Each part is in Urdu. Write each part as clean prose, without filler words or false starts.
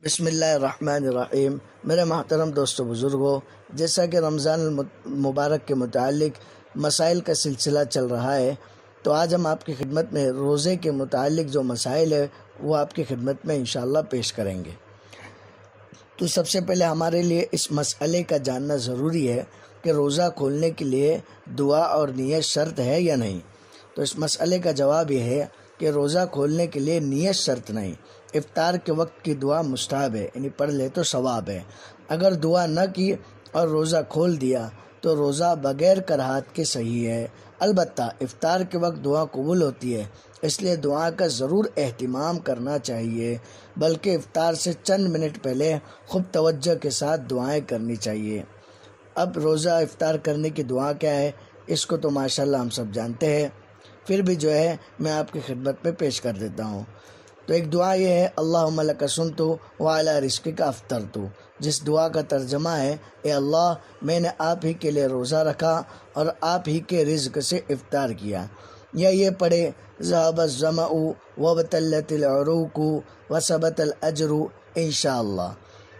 بسم اللہ الرحمن الرحیم۔ میرے محترم دوستو بزرگوں، جیسا کہ رمضان المبارک کے متعلق مسائل کا سلسلہ چل رہا ہے، تو آج ہم آپ کی خدمت میں روزے کے متعلق جو مسائل ہے وہ آپ کی خدمت میں انشاءاللہ پیش کریں گے۔ تو سب سے پہلے ہمارے لیے اس مسئلے کا جاننا ضروری ہے کہ روزہ کھولنے کے لیے دعا اور نیت شرط ہے یا نہیں۔ تو اس مسئلے کا جواب یہ ہے کہ روزہ کھولنے کے لیے نیت شرط نہیں، افطار کے وقت کی دعا مستحب ہے، یعنی پڑھ لے تو ثواب ہے۔ اگر دعا نہ کی اور روزہ کھول دیا تو روزہ بغیر کراہت کے صحیح ہے۔ البتہ افطار کے وقت دعا قبول ہوتی ہے، اس لیے دعا کا ضرور اہتمام کرنا چاہیے، بلکہ افطار سے چند منٹ پہلے خوب توجہ کے ساتھ دعائیں کرنی چاہیے۔ اب روزہ افطار کرنے کی دعا کیا ہے، اس کو تو ماشاءاللہ ہم سب جانتے ہیں، پھر بھی جو ہے میں آپ کی خدمت میں پیش کر دیتا ہوں۔ تو ایک دعا یہ ہے، اللہم لک صمت وعلی رزقک افطرت، جس دعا کا ترجمہ ہے، اے اللہ میں نے آپ ہی کے لیے روزہ رکھا اور آپ ہی کے رزق سے افطار کیا۔ یا یہ پڑھے، ذهب الظمأ وابتلت العروق وثبت الاجر انشاءاللہ۔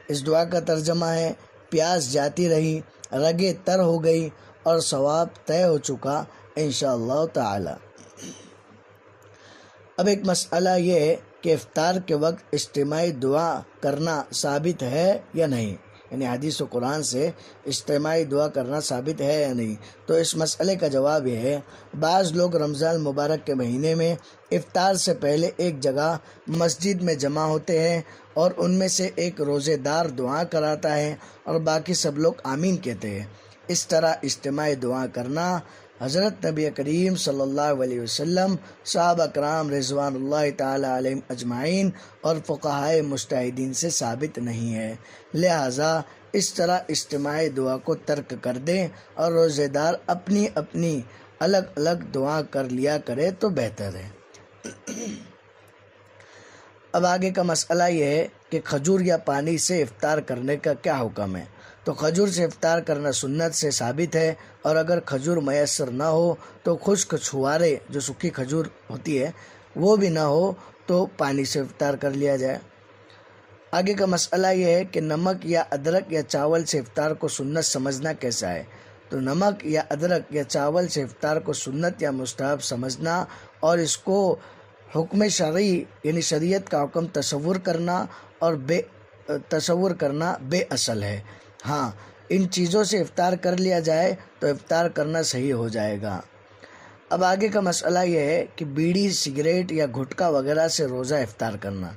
اس دعا کا ترجمہ ہے، پیاس جاتی رہی، رگیں تر ہو گئی اور ثواب طے ہو چکا انشاءاللہ تعالی۔ اب ایک مسئلہ یہ ہے کہ افطار کے وقت اجتماعی دعا کرنا ثابت ہے یا نہیں، یعنی حدیث و قرآن سے اجتماعی دعا کرنا ثابت ہے یا نہیں۔ تو اس مسئلے کا جواب یہ ہے، بعض لوگ رمضان مبارک کے مہینے میں افطار سے پہلے ایک جگہ مسجد میں جمع ہوتے ہیں اور ان میں سے ایک روزے دار دعا کراتا ہے اور باقی سب لوگ آمین کہتے ہیں۔ اس طرح اجتماعی دعا کرنا حضرت نبی کریم صلی اللہ علیہ وسلم، صحابہ کرام رضوان اللہ تعالی علیہم اجمعین اور فقہائے مجتہدین سے ثابت نہیں ہے، لہٰذا اس طرح اجتماعی دعا کو ترک کر دیں اور روزے دار اپنی اپنی الگ الگ دعا کر لیا کرے تو بہتر ہے۔ اب آگے کا مسئلہ یہ ہے کہ کھجور یا پانی سے افطار کرنے کا کیا حکم ہے۔ تو کھجور سے افطار کرنا سنت سے ثابت ہے، اور اگر کھجور میسر نہ ہو تو خشک چھوارے جو سوکھی کھجور ہوتی ہے وہ بھی نہ ہو تو پانی سے افطار کر لیا جائے۔ آگے کا مسئلہ یہ ہے کہ نمک یا ادرک یا چاول سے افطار کو سنت سمجھنا کیسا ہے۔ تو نمک یا ادرک یا چاول سے افطار کو سنت یا مستحب سمجھنا اور اس کو حکم شرعی یعنی شریعت کا حکم تصور کرنا بے اصل ہے۔ ہاں، ان چیزوں سے افطار کر لیا جائے تو افطار کرنا صحیح ہو جائے گا۔ اب آگے کا مسئلہ یہ ہے کہ بیڑی، سگریٹ یا گھٹکا وغیرہ سے روزہ افطار کرنا۔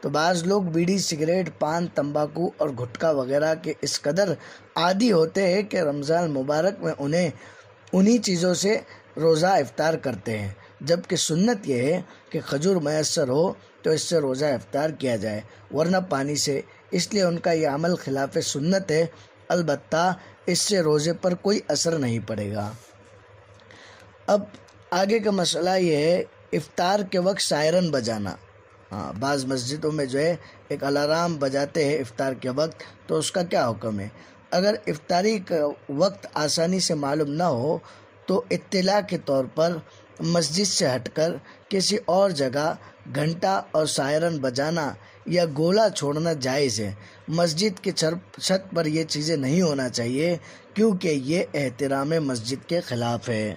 تو بعض لوگ بیڑی، سگریٹ، پان، تمباکو اور گھٹکا وغیرہ کے اس قدر عادی ہوتے ہیں کہ رمضان مبارک میں انہی چیزوں سے روزہ افطار کرتے ہیں، جبکہ سنت یہ ہے کہ کھجور میسر ہو تو اس سے روزہ افطار کیا جائے، ورنہ پانی سے۔ اس لیے ان کا یہ عمل خلاف سنت ہے، البتہ اس سے روزے پر کوئی اثر نہیں پڑے گا۔ اب آگے کا مسئلہ یہ ہے، افطار کے وقت سائرن بجانا۔ بعض مسجدوں میں جو ہے ایک الارم بجاتے ہیں افطار کے وقت، تو اس کا کیا حکم ہے۔ اگر افطاری کا وقت آسانی سے معلوم نہ ہو تو اطلاع کے طور پر مسجد سے ہٹ کر کسی اور جگہ گھنٹا اور سائرن بجانا یا گولا چھوڑنا جائز ہے۔ مسجد کی چھت پر یہ چیزیں نہیں ہونا چاہیے، کیونکہ یہ احترام مسجد کے خلاف ہے۔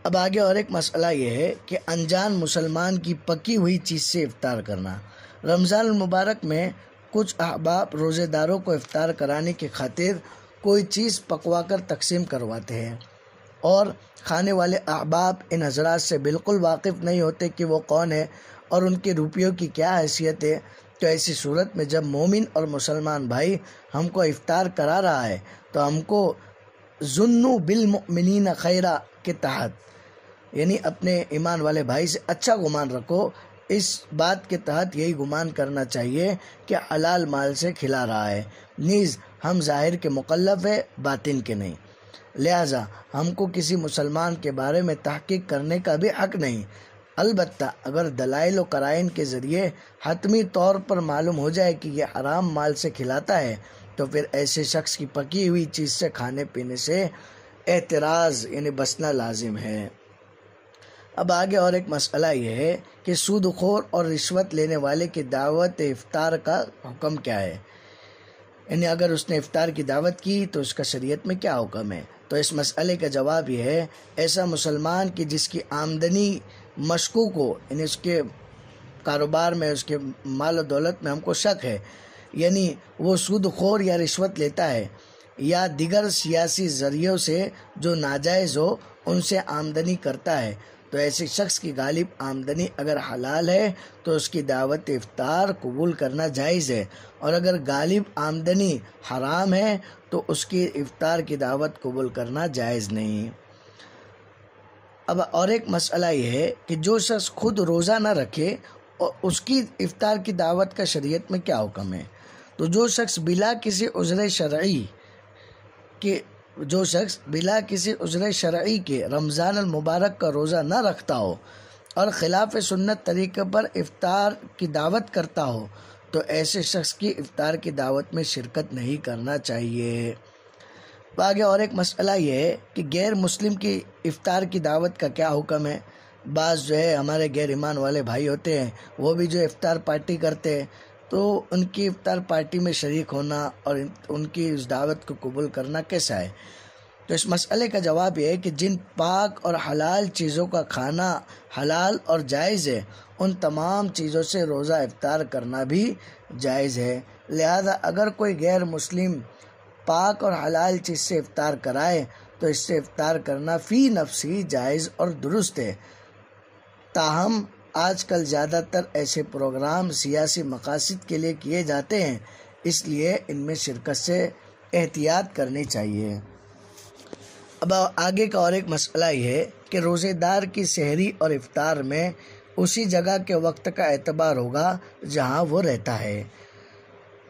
اب آگے اور ایک مسئلہ یہ ہے کہ انجان مسلمان کی پکی ہوئی چیز سے افطار کرنا۔ رمضان المبارک میں کچھ احباب روزے داروں کو افطار کرانے کی خاطر کوئی چیز پکوا کر تقسیم کرواتے ہیں، اور کھانے والے احباب ان حضرات سے بالکل واقف نہیں ہوتے کہ وہ کون ہے اور ان کے روپیوں کی کیا حیثیت ہے۔ تو ایسی صورت میں جب مومن اور مسلمان بھائی ہم کو افطار کرا رہا ہے تو ہم کو ظنوا بالمؤمنین خیرا کے تحت، یعنی اپنے ایمان والے بھائی سے اچھا گمان رکھو، اس بات کے تحت یہی گمان کرنا چاہیے کہ حلال مال سے کھلا رہا ہے، نیز ہم ظاہر کے مکلف ہے، باطن کے نہیں، لہٰذا ہم کو کسی مسلمان کے بارے میں تحقیق کرنے کا بھی حق نہیں۔ البتہ اگر دلائل و قرائن کے ذریعے حتمی طور پر معلوم ہو جائے کہ یہ حرام مال سے کھلاتا ہے تو پھر ایسے شخص کی پکی ہوئی چیز سے کھانے پینے سے اعتراض یعنی بچنا لازم ہے۔ اب آگے اور ایک مسئلہ یہ ہے کہ سود خور اور رشوت لینے والے کی دعوت افطار کا حکم کیا ہے؟ یعنی اگر اس نے افطار کی دعوت کی تو اس کا شریعت میں کیا حکم ہے؟ تو اس مسئلے کا جواب یہ ہے، ایسا مسلمان کہ جس کی آمدنی مشکوک ہو، یعنی اس کے کاروبار میں، اس کے مال و دولت میں ہم کو شک ہے، یعنی وہ سود خور یا رشوت لیتا ہے یا دیگر سیاسی ذریعوں سے جو ناجائز ہو ان سے آمدنی کرتا ہے، تو ایسے شخص کی غالب آمدنی اگر حلال ہے تو اس کی دعوت افطار قبول کرنا جائز ہے، اور اگر غالب آمدنی حرام ہے تو اس کی افطار کی دعوت قبول کرنا جائز نہیں۔ اب اور ایک مسئلہ یہ ہے کہ جو شخص خود روزہ نہ رکھے اور اس کی افطار کی دعوت کا شریعت میں کیا حکم ہے؟ تو جو شخص بلا کسی عذر شرعی کے رمضان المبارک کا روزہ نہ رکھتا ہو اور خلاف سنت طریقے پر افطار کی دعوت کرتا ہو تو ایسے شخص کی افطار کی دعوت میں شرکت نہیں کرنا چاہیے۔ آگے اور ایک مسئلہ یہ ہے کہ غیر مسلم کی افطار کی دعوت کا کیا حکم ہے؟ بعض جو ہے ہمارے غیر ایمان والے بھائی ہوتے ہیں، وہ بھی جو افطار پارٹی کرتے ہیں، تو ان کی افطار پارٹی میں شریک ہونا اور ان کی اس دعوت کو قبول کرنا کیسا ہے؟ تو اس مسئلے کا جواب یہ ہے کہ جن پاک اور حلال چیزوں کا کھانا حلال اور جائز ہے، ان تمام چیزوں سے روزہ افطار کرنا بھی جائز ہے، لہذا اگر کوئی غیر مسلم پاک اور حلال چیز سے افطار کرائے تو اس سے افطار کرنا فی نفسی جائز اور درست ہے۔ تاہم آج کل زیادہ تر ایسے پروگرام سیاسی مقاصد کے لیے کیے جاتے ہیں، اس لیے ان میں شرکت سے احتیاط کرنی چاہیے۔ اب آگے کا اور ایک مسئلہ یہ ہے کہ روزے دار کی سحری اور افطار میں اسی جگہ کے وقت کا اعتبار ہوگا جہاں وہ رہتا ہے۔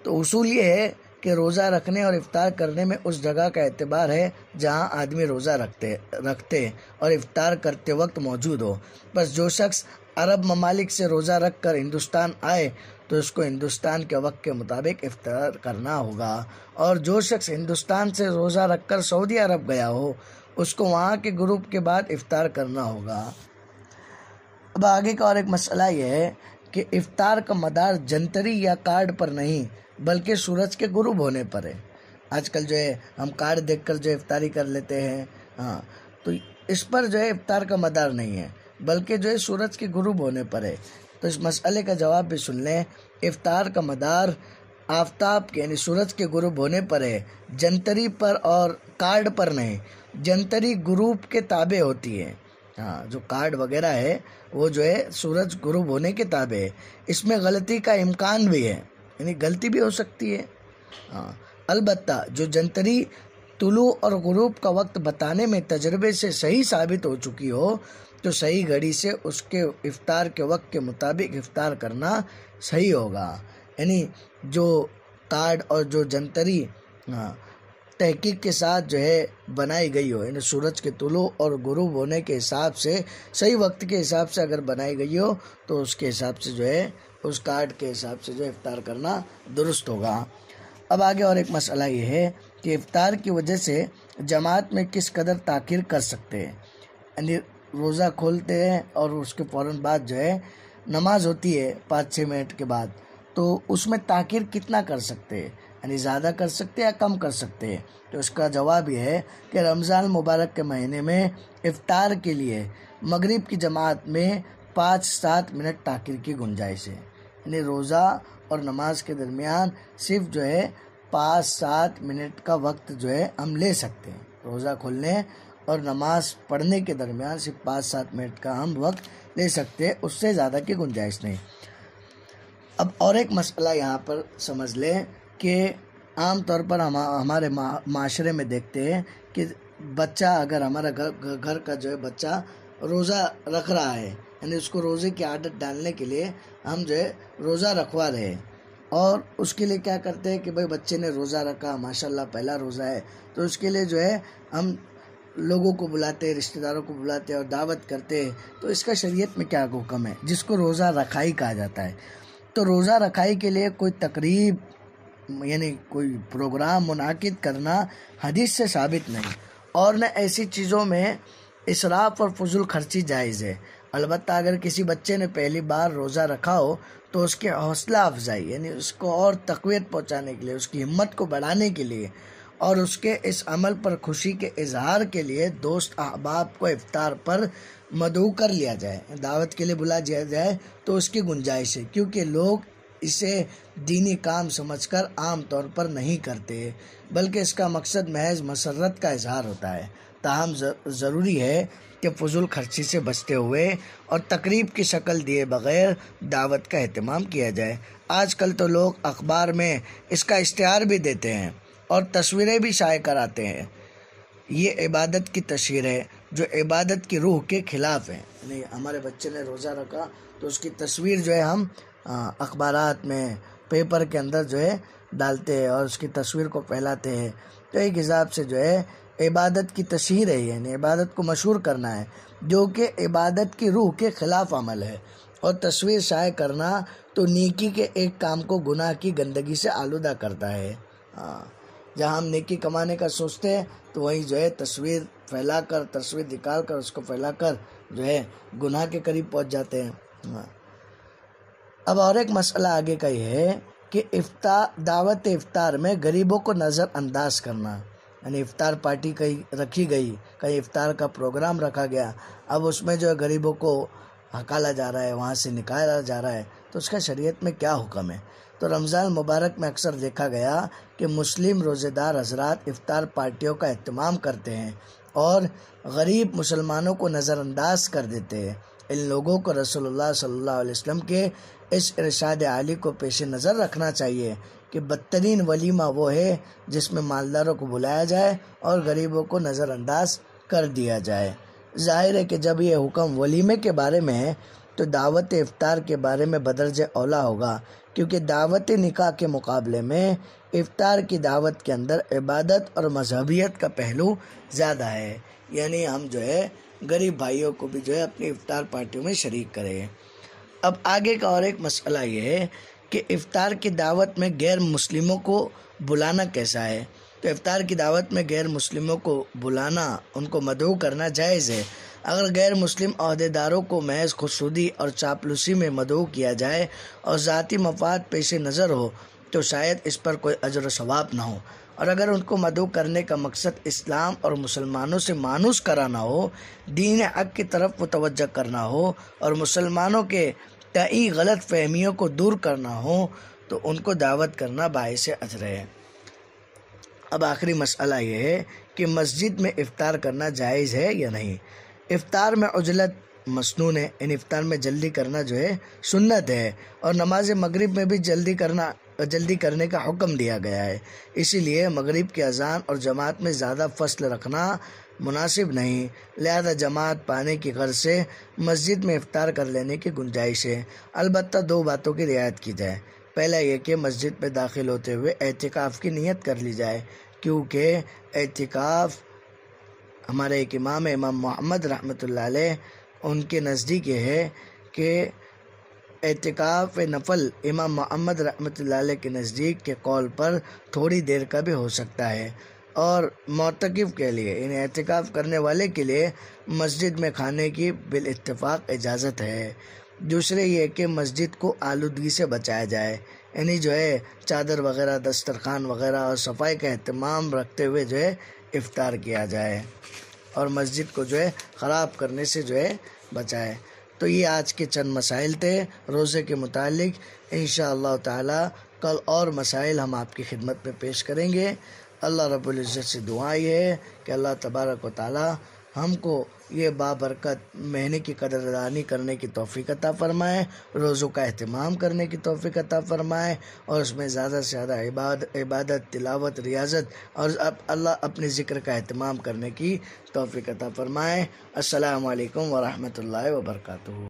تو اصول یہ ہے کہ روزہ رکھنے اور افطار کرنے میں اس جگہ کا اعتبار ہے جہاں آدمی روزہ رکھتے اور افطار کرتے وقت موجود ہو۔ بس جو شخص عرب ممالک سے روزہ رکھ کر ہندوستان آئے تو اس کو ہندوستان کے وقت کے مطابق افطار کرنا ہوگا، اور جو شخص ہندوستان سے روزہ رکھ کر سعودی عرب گیا ہو اس کو وہاں کے غروب کے بعد افطار کرنا ہوگا۔ اب آگے کا اور ایک مسئلہ یہ ہے کہ افطار کا مدار جنتری یا کارڈ پر نہیں بلکہ سورج کے غروب ہونے پر ہے۔ آج کل جو ہے ہم کارڈ دیکھ کر جو افطاری کر لیتے ہیں، تو اس پر جو ہے افطار کا مدار نہیں ہے بلکہ جو ہے سورج کے غروب ہونے پر ہے۔ تو اس مسئلے کا جواب بھی سن لیں، افطار کا مدار آفتاب کے یعنی سورج کے غروب ہونے پر ہے، جنتری پر اور کارڈ پر نہیں۔ جنتری غروب کے تابع ہوتی ہے، جو کارڈ وغیرہ ہے وہ جو ہے سورج غروب ہونے کے تابع ہے۔ اس میں غلطی کا امکان بھی ہے، یعنی غلطی بھی ہو سکتی ہے۔ البتہ جو جنتری طلوع اور غروب کا وقت بتانے میں تجربے سے صحیح ثابت ہو چکی ہو تو صحیح گھڑی سے اس کے افطار کے وقت کے مطابق افطار کرنا صحیح ہوگا۔ یعنی جو کارڈ اور جو جنتری تحقیق کے ساتھ جو ہے بنائی گئی ہو، یعنی سورج کے طلوع اور غروب ہونے کے حساب سے صحیح وقت کے حساب سے اگر بنائی گئی ہو تو اس کے حساب سے جو ہے اس کارڈ کے حساب سے جو افطار کرنا درست ہوگا۔ اب آگے اور ایک مسئلہ یہ ہے کہ افطار کی وجہ سے جماعت میں کس قدر تاخیر کر سکتے ہیں، یعنی روزہ کھولتے ہیں اور اس کے فوراً بعد جو ہے نماز ہوتی ہے 5-6 منٹ کے بعد، تو اس میں تاخیر کتنا کر سکتے ہیں، یعنی زیادہ کر سکتے ہیں یا کم کر سکتے ہیں؟ تو اس کا جواب یہ ہے کہ رمضان المبارک کے مہینے میں افطار کے لیے مغرب کی جماعت میں 5-7 منٹ تاخیر کی گنجائش ہے، یعنی روزہ اور نماز کے درمیان صرف جو ہے 5-7 منٹ کا وقت جو ہے ہم لے سکتے ہیں۔ روزہ کھولنے اور نماز پڑھنے کے درمیان صرف 5-7 منٹ کا ہم وقت لے سکتے ہیں، اس سے زیادہ کی گنجائش نہیں۔ اب اور ایک مسئلہ یہاں پر سمجھ لیں کہ عام طور پر ہمارے معاشرے میں دیکھتے ہیں کہ بچہ اگر ہمارا گھر کا جو ہے بچہ روزہ رکھ رہا ہے، یعنی اس کو روزے کی عادت ڈالنے کے لیے ہم جو ہے روزہ رکھوا رہے ہیں، اور اس کے لیے کیا کرتے ہیں کہ بھائی بچے نے روزہ رکھا، ماشاءاللہ پہلا روزہ ہے، تو اس کے لیے جو ہے ہم لوگوں کو بلاتے، رشتہ داروں کو بلاتے اور دعوت کرتے ہیں۔ تو اس کا شریعت میں کیا حکم ہے، جس کو روزہ رکھائی کہا جاتا ہے؟ تو روزہ رکھائی کے لیے کوئی تقریب یعنی کوئی پروگرام منعقد کرنا حدیث سے ثابت نہیں، اور نہ ایسی چیزوں میں اسراف اور فضول خرچی جائز ہے۔ البتہ اگر کسی بچے نے پہلی بار روزہ رکھا ہو تو اس کے حوصلہ افزائی، یعنی اس کو اور تقویت پہنچانے کے لیے، اس کی ہمت کو بڑھانے کے لیے اور اس کے اس عمل پر خوشی کے اظہار کے لیے دوست احباب کو افطار پر مدعو کر لیا جائے، دعوت کے لیے بلا دیا جائے تو اس کی گنجائش ہے، کیونکہ لوگ اسے دینی کام سمجھ کر عام طور پر نہیں کرتے، بلکہ اس کا مقصد محض مسرت کا اظہار ہوتا ہے۔ تاہم ضروری ہے کہ فضول خرچی سے بچتے ہوئے اور تقریب کی شکل دیے بغیر دعوت کا اہتمام کیا جائے۔ آج کل تو لوگ اخبار میں اس کا اشتہار بھی دیتے ہیں اور تصویریں بھی شائع کراتے ہیں۔ یہ عبادت کی تشہیر ہے جو عبادت کی روح کے خلاف ہے، یعنی ہمارے بچے نے روزہ رکھا تو اس کی تصویر جو ہے ہم اخبارات میں، پیپر کے اندر جو ہے ڈالتے ہیں اور اس کی تصویر کو پھیلاتے ہیں، تو ایک حساب سے جو ہے عبادت کی تشہیر ہے، یعنی عبادت کو مشہور کرنا ہے، جو کہ عبادت کی روح کے خلاف عمل ہے۔ اور تصویر شائع کرنا تو نیکی کے ایک کام کو گناہ کی گندگی سے آلودہ کرتا ہے۔ جہاں ہم نیکی کمانے کا سوچتے ہیں تو وہیں جو ہے تصویر پھیلا کر، تصویر نکال کر، اس کو پھیلا کر جو ہے گناہ کے قریب پہنچ جاتے ہیں۔ اب اور ایک مسئلہ آگے کا یہ ہے کہ دعوت افطار میں غریبوں کو نظر انداز کرنا، یعنی افطار پارٹی کہیں رکھی گئی، کہیں افطار کا پروگرام رکھا گیا، اب اس میں جو ہے غریبوں کو ہکالا جا رہا ہے، وہاں سے نکالا جا رہا ہے، تو اس کا شریعت میں کیا حکم ہے؟ تو رمضان مبارک میں اکثر دیکھا گیا کہ مسلم روزے دار حضرات افطار پارٹیوں کا اہتمام کرتے ہیں اور غریب مسلمانوں کو نظر انداز کر دیتے ہیں۔ ان لوگوں کو رسول اللہ صلی اللہ علیہ وسلم کے اس ارشاد عالی کو پیش نظر رکھنا چاہیے کہ بدترین ولیمہ وہ ہے جس میں مالداروں کو بلایا جائے اور غریبوں کو نظر انداز کر دیا جائے۔ ظاہر ہے کہ جب یہ حکم ولیمے کے بارے میں ہے تو دعوت افطار کے بارے میں بدرجہ اولا ہوگا، کیونکہ دعوت نکاح کے مقابلے میں افطار کی دعوت کے اندر عبادت اور مذہبیت کا پہلو زیادہ ہے، یعنی ہم جو ہے غریب بھائیوں کو بھی جو ہے اپنی افطار پارٹیوں میں شریک کریں۔ اب آگے کا اور ایک مسئلہ یہ ہے کہ افطار کی دعوت میں غیر مسلموں کو بلانا کیسا ہے؟ تو افطار کی دعوت میں غیر مسلموں کو بلانا، ان کو مدعو کرنا جائز ہے۔ اگر غیر مسلم عہدیداروں کو محض خودسردی اور چاپلوسی میں مدعو کیا جائے اور ذاتی مفاد پیش نظر ہو تو شاید اس پر کوئی اجر و ثواب نہ ہو، اور اگر ان کو مدعو کرنے کا مقصد اسلام اور مسلمانوں سے مانوس کرانا ہو، دین حق کی طرف متوجہ کرنا ہو اور مسلمانوں کے تئیں غلط فہمیوں کو دور کرنا ہو تو ان کو دعوت کرنا باعث اجر ہے۔ اب آخری مسئلہ یہ ہے کہ مسجد میں افطار کرنا جائز ہے یا نہیں۔ افطار میں عجلت مسنون ہے، ان افطار میں جلدی کرنا جو ہے سنت ہے، اور نماز مغرب میں بھی جلدی کرنے کا حکم دیا گیا ہے، اسی لیے مغرب کی اذان اور جماعت میں زیادہ فصل رکھنا مناسب نہیں، لہذا جماعت پانے کی غرض سے مسجد میں افطار کر لینے کی گنجائش ہے، البتہ دو باتوں کی رعایت کی جائے۔ پہلا یہ کہ مسجد میں داخل ہوتے ہوئے اعتکاف کی نیت کر لی جائے، کیونکہ اعتکاف ہمارے ایک امام محمد رحمۃ اللہ علیہ ان کے نزدیک یہ ہے کہ اعتکاف نفل امام محمد رحمۃ اللہ علیہ کے نزدیک کے قول پر تھوڑی دیر کا بھی ہو سکتا ہے، اور معتکف کے لیے، یعنی اعتکاف کرنے والے کے لیے مسجد میں کھانے کی بالاتفاق اجازت ہے۔ دوسرے یہ کہ مسجد کو آلودگی سے بچایا جائے، یعنی جو ہے چادر وغیرہ، دسترخوان وغیرہ اور صفائی کا اہتمام رکھتے ہوئے جو ہے افطار کیا جائے اور مسجد کو جو ہے خراب کرنے سے جو ہے بچائے۔ تو یہ آج کے چند مسائل تھے روزے کے متعلق۔ انشاءاللہ تعالی کل اور مسائل ہم آپ کی خدمت میں پیش کریں گے۔ اللہ رب العزت سے دعا یہ ہے کہ اللہ تبارک و تعالی ہم کو یہ بابرکت مہینے کی قدردانی کرنے کی توفیق عطا فرمائے، روزوں کا اہتمام کرنے کی توفیق عطا فرمائے، اور اس میں زیادہ سے زیادہ عبادت، تلاوت، ریاضت اور اللہ اپنے ذکر کا اہتمام کرنے کی توفیق عطا فرمائے۔ السلام علیکم ورحمۃ اللہ وبرکاتہ۔